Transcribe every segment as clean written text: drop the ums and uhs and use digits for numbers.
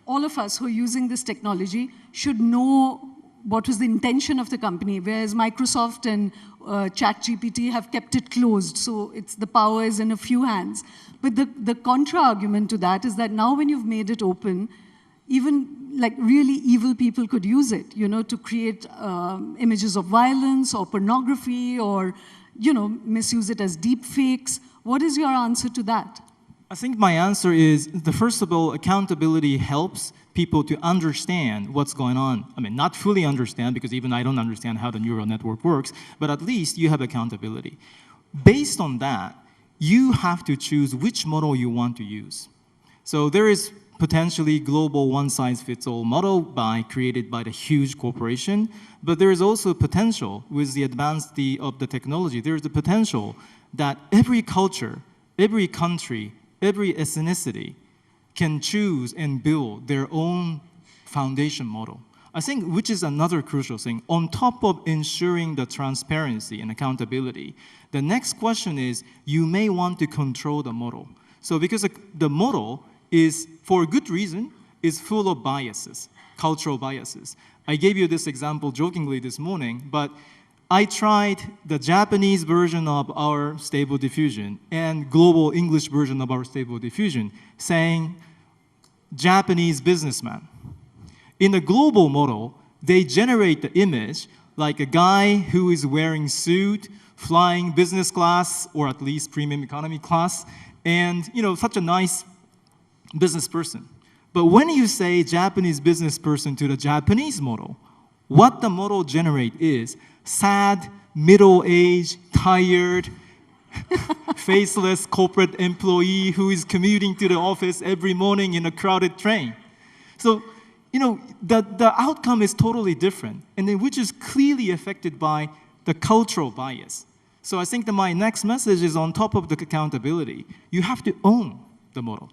all of us who are using this technology should know what was the intention of the company, whereas Microsoft and ChatGPT have kept it closed, so the power is in a few hands. But the contra-argument to that is that now when you've made it open, even like really evil people could use it, to create images of violence or pornography or, misuse it as deep fakes. What is your answer to that? I think my answer is, first of all, accountability helps people to understand what's going on. I mean, not fully understand, because even I don't understand how the neural network works, but at least you have accountability. Based on that, you have to choose which model you want to use. So there is potentially global one-size-fits-all model created by the huge corporation, but there is also potential with the advancement of the technology. There is the potential that every culture, every country, every ethnicity can choose and build their own foundation model. I think which is another crucial thing. On top of ensuring the transparency and accountability, the next question is you may want to control the model. So because the model is, for a good reason, is full of biases, cultural biases. I gave you this example jokingly this morning, but I tried the Japanese version of our Stable Diffusion and global English version of our Stable Diffusion, saying Japanese businessman. In the global model, they generate the image like a guy who is wearing suit, flying business class, or at least premium economy class, and such a nice business person. But when you say Japanese business person to the Japanese model, what the model generate is sad, middle-aged, tired, faceless corporate employee who is commuting to the office every morning in a crowded train. So, the outcome is totally different, and then which is clearly affected by the cultural bias. So I think that my next message is on top of the accountability. You have to own the model.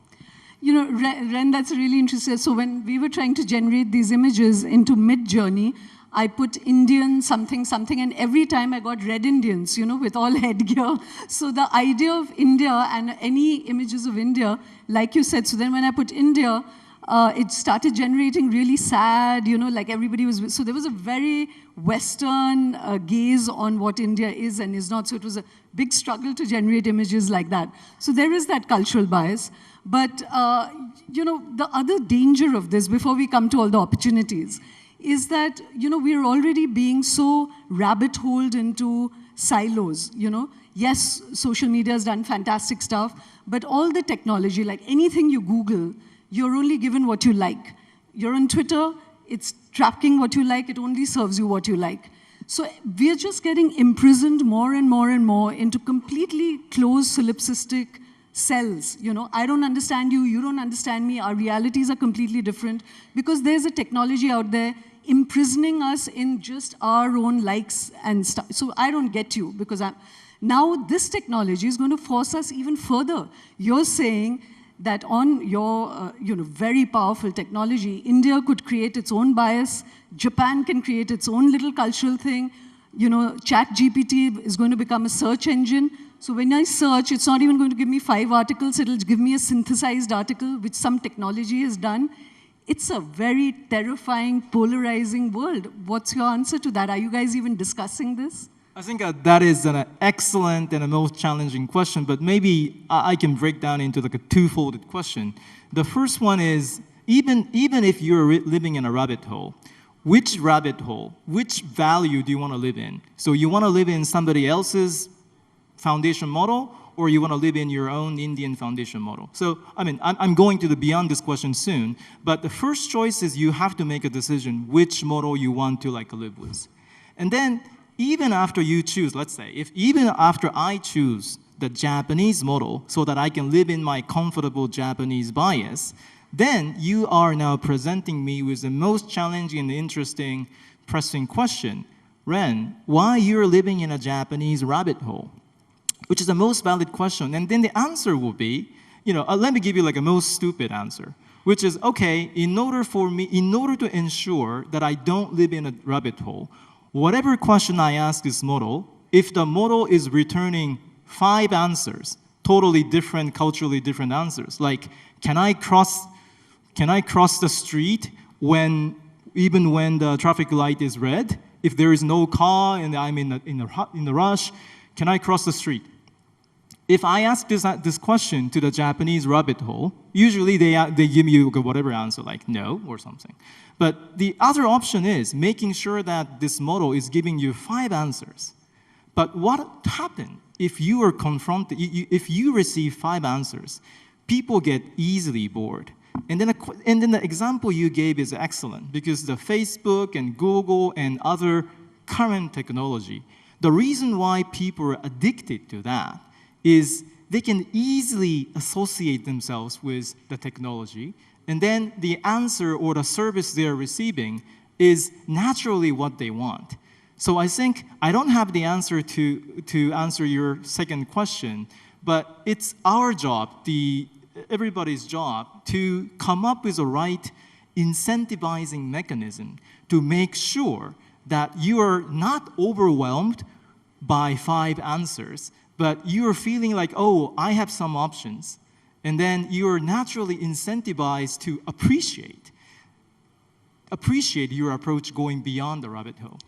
Ren, that's really interesting. So when we were trying to generate these images into Mid-Journey, I put Indian something, something, and every time I got red Indians, with all headgear. So the idea of India and any images of India, like you said, so then when I put India, it started generating really sad, like everybody was, so there was a very Western gaze on what India is and is not. So it was a big struggle to generate images like that. So there is that cultural bias. But, the other danger of this, before we come to all the opportunities, is that, we're already being so rabbit-holed into silos, Yes, social media has done fantastic stuff, but all the technology, like anything you Google, you're only given what you like. You're on Twitter, it's tracking what you like, it only serves you what you like. So we're just getting imprisoned more and more and more into completely closed solipsistic cells. I don't understand you, you don't understand me, our realities are completely different because there's a technology out there imprisoning us in just our own likes and stuff. So I don't get you because now this technology is going to force us even further. You're saying that on your very powerful technology, India could create its own bias, Japan can create its own little cultural thing, ChatGPT is going to become a search engine. So when I search, it's not even going to give me 5 articles, it'll give me a synthesized article, which some technology has done. It's a very terrifying, polarizing world. What's your answer to that? Are you guys even discussing this? I think that is an excellent and a most challenging question, but maybe I can break down into like a two-folded question. The first one is, even if you're living in a rabbit hole, which value do you want to live in? So you want to live in somebody else's foundation model, or you want to live in your own Indian foundation model? So, I'm going to beyond this question soon, but the first choice is you have to make a decision which model you want to live with. And then, even after you choose, let's say, even after I choose the Japanese model so that I can live in my comfortable Japanese bias, then you are now presenting me with the most challenging and interesting, pressing question. Ren, why you're living in a Japanese rabbit hole? Which is the most valid question. And then the answer will be, let me give you like a most stupid answer, which is, okay, in order to ensure that I don't live in a rabbit hole, whatever question I ask this model, if the model is returning 5 answers, totally different, culturally different answers, like, can I cross Can I cross the street even when the traffic light is red? If there is no car and I'm in the rush, can I cross the street? If I ask this question to the Japanese rabbit hole, usually they give you whatever answer, like no or something. But the other option is making sure that this model is giving you 5 answers. But what happens if you are confronted, if you receive 5 answers? People get easily bored. And then the example you gave is excellent, because the Facebook and Google and other current technology, the reason why people are addicted to that is they can easily associate themselves with the technology, and then the answer or the service they're receiving is naturally what they want. So I think I don't have the answer to answer your second question, but it's our job, everybody's job, to come up with a right incentivizing mechanism to make sure that you are not overwhelmed by 5 answers, but you are feeling like, oh, I have some options. And then you are naturally incentivized to appreciate your approach going beyond the rabbit hole.